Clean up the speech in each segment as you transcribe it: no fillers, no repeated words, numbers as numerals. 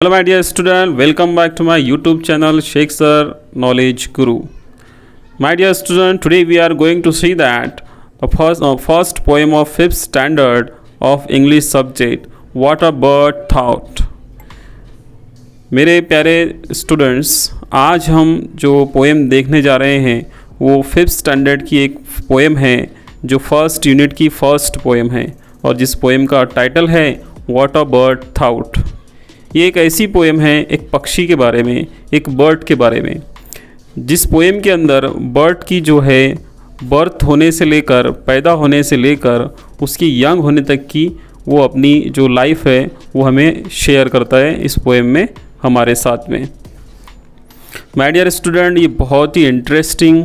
Hello my dear student, welcome back to my YouTube channel Sheikh Sir Knowledge Guru. My dear student, today we are going to see that the first poem of 5th standard of English subject, What a Bird Thought. मेरे प्यारे students, आज हम जो poem देखने जा रहे हैं वो 5th स्टैंडर्ड की एक पोएम है जो फर्स्ट यूनिट की फर्स्ट पोएम है और जिस पोएम का टाइटल है व्हाट अ बर्ड थॉट। ये एक ऐसी पोएम है एक पक्षी के बारे में, एक बर्ड के बारे में, जिस पोएम के अंदर बर्ड की जो है बर्थ होने से लेकर, पैदा होने से लेकर उसकी यंग होने तक की वो अपनी जो लाइफ है वो हमें शेयर करता है इस पोएम में हमारे साथ में। माय डियर स्टूडेंट, ये बहुत ही इंटरेस्टिंग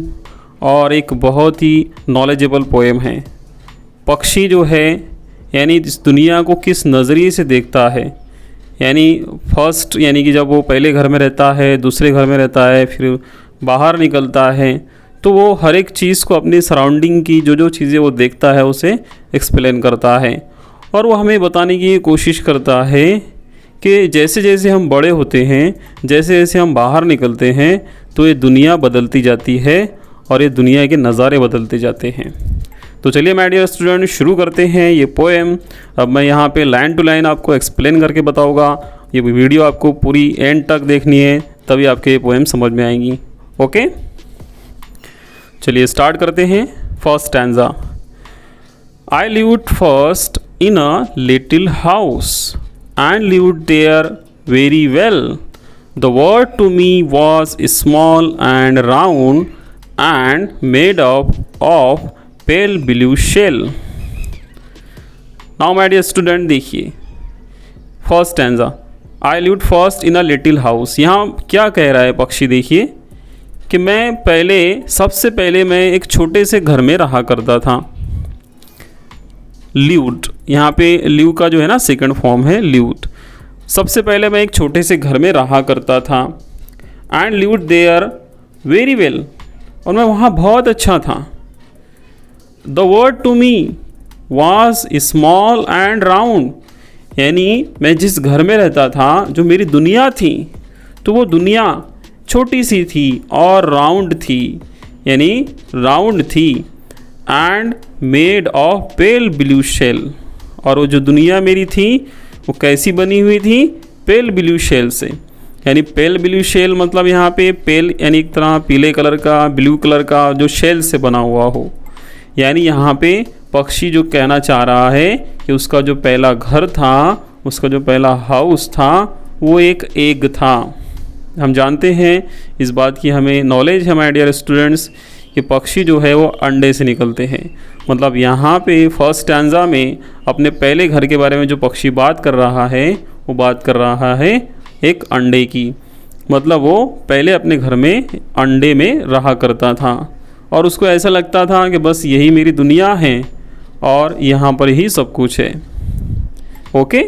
और एक बहुत ही नॉलेजेबल पोएम है। पक्षी जो है यानी इस दुनिया को किस नज़रिए से देखता है, यानी फर्स्ट यानी कि जब वो पहले घर में रहता है, दूसरे घर में रहता है, फिर बाहर निकलता है, तो वो हर एक चीज़ को अपनी सराउंडिंग की जो चीज़ें वो देखता है उसे एक्सप्लेन करता है और वो हमें बताने की कोशिश करता है कि जैसे जैसे हम बड़े होते हैं, जैसे जैसे हम बाहर निकलते हैं तो ये दुनिया बदलती जाती है और ये दुनिया के नज़ारे बदलते जाते हैं। तो चलिए माय डियर स्टूडेंट, शुरू करते हैं ये पोएम। अब मैं यहाँ पे लाइन टू लाइन आपको एक्सप्लेन करके बताऊँगा। ये वीडियो आपको पूरी एंड तक देखनी है, तभी आपके ये पोएम समझ में आएंगी। ओके, चलिए स्टार्ट करते हैं। First stanza. I lived first in a little house and lived there very well. The world to me was small and round and made up of pale blue shell. Now my dear student, देखिए first stanza, I lived first in a little house. यहाँ क्या कह रहा है पक्षी, देखिए कि मैं सबसे पहले मैं एक छोटे से घर में रहा करता था। लिव्ड, यहाँ पे लिव का जो है ना सेकंड फॉर्म है लिव्ड। सबसे पहले मैं एक छोटे से घर में रहा करता था। And lived there very well, और मैं वहाँ बहुत अच्छा था। The world to me was small and round, यानी मैं जिस घर में रहता था, जो मेरी दुनिया थी, तो वो दुनिया छोटी सी थी और राउंड थी, यानी राउंड थी। And made of pale blue shell, और वो जो दुनिया मेरी थी वो कैसी बनी हुई थी, पेल ब्लू शेल से। यानी पेल ब्लू शेल मतलब यहाँ पे पेल यानी एक तरह पीले कलर का, ब्लू कलर का जो शेल से बना हुआ हो। यानी यहाँ पे पक्षी जो कहना चाह रहा है कि उसका जो पहला घर था, उसका जो पहला हाउस था, वो एक एग था। हम जानते हैं इस बात की हमें नॉलेज है माय डियर स्टूडेंट्स कि पक्षी जो है वो अंडे से निकलते हैं। मतलब यहाँ पे फर्स्ट स्टैंजा में अपने पहले घर के बारे में जो पक्षी बात कर रहा है वो बात कर रहा है एक अंडे की। मतलब वो पहले अपने घर में अंडे में रहा करता था और उसको ऐसा लगता था कि बस यही मेरी दुनिया है और यहाँ पर ही सब कुछ है। ओके,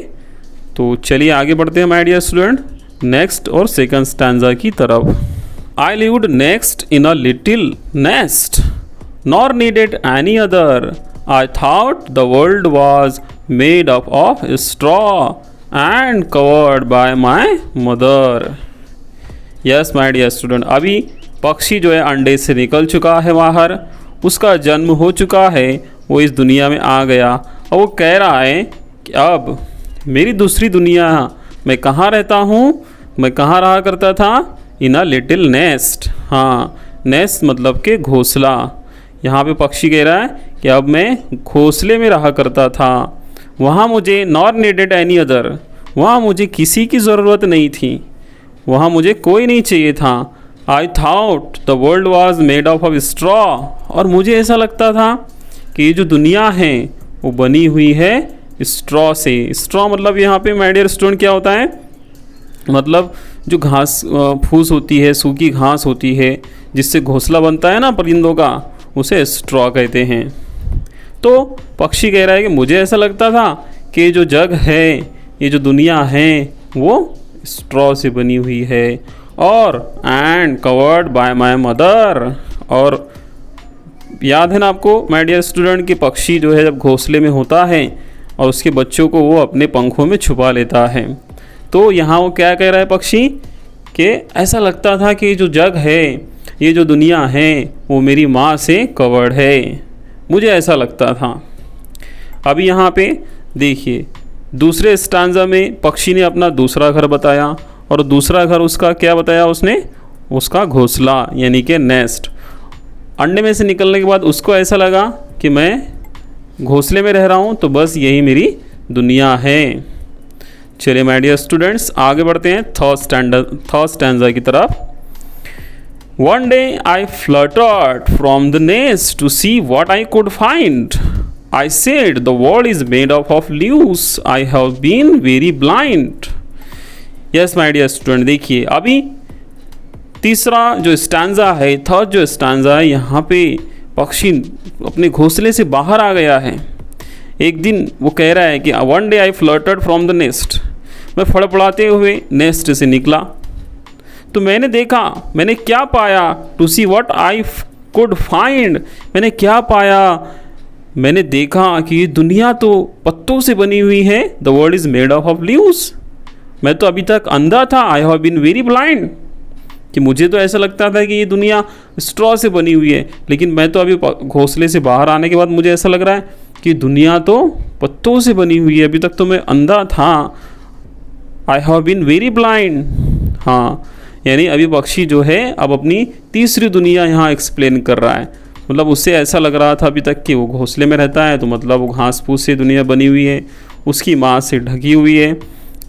तो चलिए आगे बढ़ते हैं माय डियर स्टूडेंट नेक्स्ट और सेकंड स्टैंजा की तरफ। I lived next in a little nest nor needed any other. I thought the world was made up of straw and covered by my mother. Yes my dear student, अभी पक्षी जो है अंडे से निकल चुका है बाहर, उसका जन्म हो चुका है, वो इस दुनिया में आ गया और वो कह रहा है कि अब मेरी दूसरी दुनिया, मैं कहाँ रहता हूँ, मैं कहाँ रहा करता था, इन अ लिटिल नेस्ट। हाँ, नेस्ट मतलब के घोंसला। यहाँ पे पक्षी कह रहा है कि अब मैं घोंसले में रहा करता था। वहाँ मुझे नॉर नीडेड एनी अदर, वहाँ मुझे किसी की ज़रूरत नहीं थी, वहाँ मुझे कोई नहीं चाहिए था। I thought the world was made of straw, और मुझे ऐसा लगता था कि ये जो दुनिया है वो बनी हुई है स्ट्रॉ से। स्ट्रॉ मतलब यहाँ पे माय डियर स्टूडेंट क्या होता है, मतलब जो घास फूस होती है, सूखी घास होती है जिससे घोंसला बनता है ना परिंदों का, उसे स्ट्रॉ कहते हैं। तो पक्षी कह रहा है कि मुझे ऐसा लगता था कि ये जो जग है, ये जो दुनिया है वो स्ट्रॉ से बनी हुई है और and covered bye my mother. और याद है ना आपको माय डियर स्टूडेंट कि पक्षी जो है जब घोंसले में होता है और उसके बच्चों को वो अपने पंखों में छुपा लेता है, तो यहाँ वो क्या कह रहा है पक्षी कि ऐसा लगता था कि जो जग है, ये जो दुनिया है, वो मेरी माँ से कवर्ड है, मुझे ऐसा लगता था। अभी यहाँ पे देखिए दूसरे स्टांजा में पक्षी ने अपना दूसरा घर बताया, और दूसरा घर उसका क्या बताया उसने, उसका घोंसला यानी कि नेस्ट। अंडे में से निकलने के बाद उसको ऐसा लगा कि मैं घोंसले में रह रहा हूँ, तो बस यही मेरी दुनिया है। चलिए माय डियर स्टूडेंट्स आगे बढ़ते हैं थर्ड स्टैंजा की तरफ। One day I fluttered from the nest to see what I could find. I said, the world is made up of leaves. I have been very blind. Yes, my dear student, देखिए अभी तीसरा जो stanza है, third जो stanza है, यहाँ पे पक्षी अपने घोंसले से बाहर आ गया है। एक दिन वो कह रहा है कि one day I flirted from the nest, मैं फड़फड़ाते हुए नेस्ट से निकला, तो मैंने देखा, मैंने क्या पाया, to see what I could find, मैंने क्या पाया, मैंने देखा कि ये दुनिया तो पत्तों से बनी हुई है, the world is made of leaves. मैं तो अभी तक अंधा था, I have been very blind, कि मुझे तो ऐसा लगता था कि ये दुनिया स्ट्रॉ से बनी हुई है, लेकिन मैं तो अभी घोंसले से बाहर आने के बाद मुझे ऐसा लग रहा है कि दुनिया तो पत्तों से बनी हुई है, अभी तक तो मैं अंधा था, I have been very blind. हाँ, यानी अभी पक्षी जो है अब अपनी तीसरी दुनिया यहाँ एक्सप्लेन कर रहा है। मतलब उससे ऐसा लग रहा था अभी तक कि वो घोंसले में रहता है, तो मतलब वो घास फूस से दुनिया बनी हुई है, उसकी माँ से ढकी हुई है।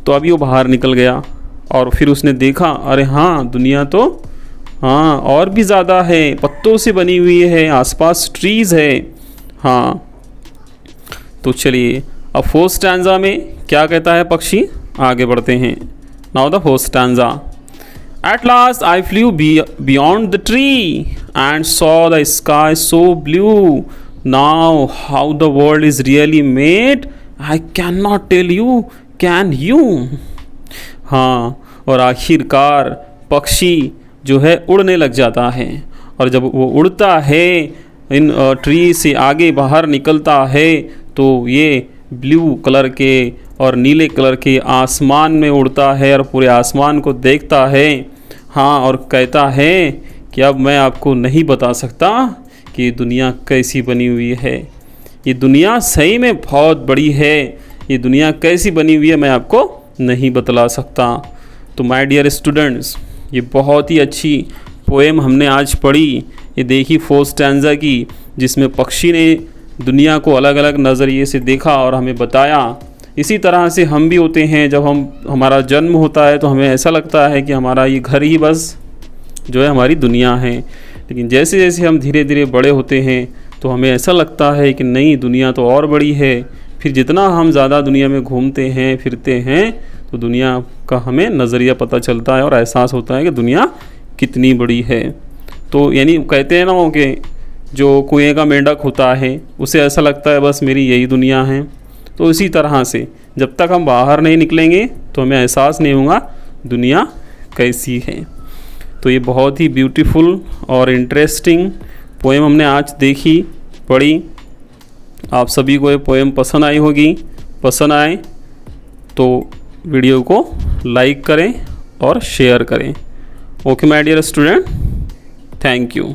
तो अभी वो बाहर निकल गया और फिर उसने देखा, अरे हाँ दुनिया तो हाँ और भी ज़्यादा है, पत्तों से बनी हुई है, आसपास ट्रीज़ है। हाँ, तो चलिए अब फोर्थ स्टैंजा में क्या कहता है पक्षी, आगे बढ़ते हैं। Now the fourth stanza. At last I flew beyond the tree and saw the sky so blue. Now how the world is really made I cannot tell you, can you? हाँ, और आखिरकार पक्षी जो है उड़ने लग जाता है, और जब वो उड़ता है इन ट्री से आगे बाहर निकलता है, तो ये ब्लू कलर के और नीले कलर के आसमान में उड़ता है और पूरे आसमान को देखता है। हाँ, और कहता है कि अब मैं आपको नहीं बता सकता कि ये दुनिया कैसी बनी हुई है, ये दुनिया सही में बहुत बड़ी है, ये दुनिया कैसी बनी हुई है मैं आपको नहीं बतला सकता। तो माय डियर स्टूडेंट्स, ये बहुत ही अच्छी पोएम हमने आज पढ़ी। ये देखी फोर्थ स्टैंजा की, जिसमें पक्षी ने दुनिया को अलग अलग नज़रिए से देखा और हमें बताया। इसी तरह से हम भी होते हैं, जब हमारा जन्म होता है तो हमें ऐसा लगता है कि हमारा ये घर ही बस जो है हमारी दुनिया है, लेकिन जैसे जैसे हम धीरे धीरे बड़े होते हैं तो हमें ऐसा लगता है कि नहीं, दुनिया तो और बड़ी है। फिर जितना हम ज़्यादा दुनिया में घूमते हैं फिरते हैं तो दुनिया का हमें नज़रिया पता चलता है और एहसास होता है कि दुनिया कितनी बड़ी है। तो यानी कहते हैं ना कि जो कुएं का मेंढक होता है उसे ऐसा लगता है बस मेरी यही दुनिया है। तो इसी तरह से जब तक हम बाहर नहीं निकलेंगे तो हमें एहसास नहीं होगा दुनिया कैसी है। तो ये बहुत ही ब्यूटीफुल और इंटरेस्टिंग पोएम हमने आज देखी, पढ़ी। आप सभी को ये पोएम पसंद आई होगी। पसंद आए तो वीडियो को लाइक करें और शेयर करें। Okay my dear student, thank you.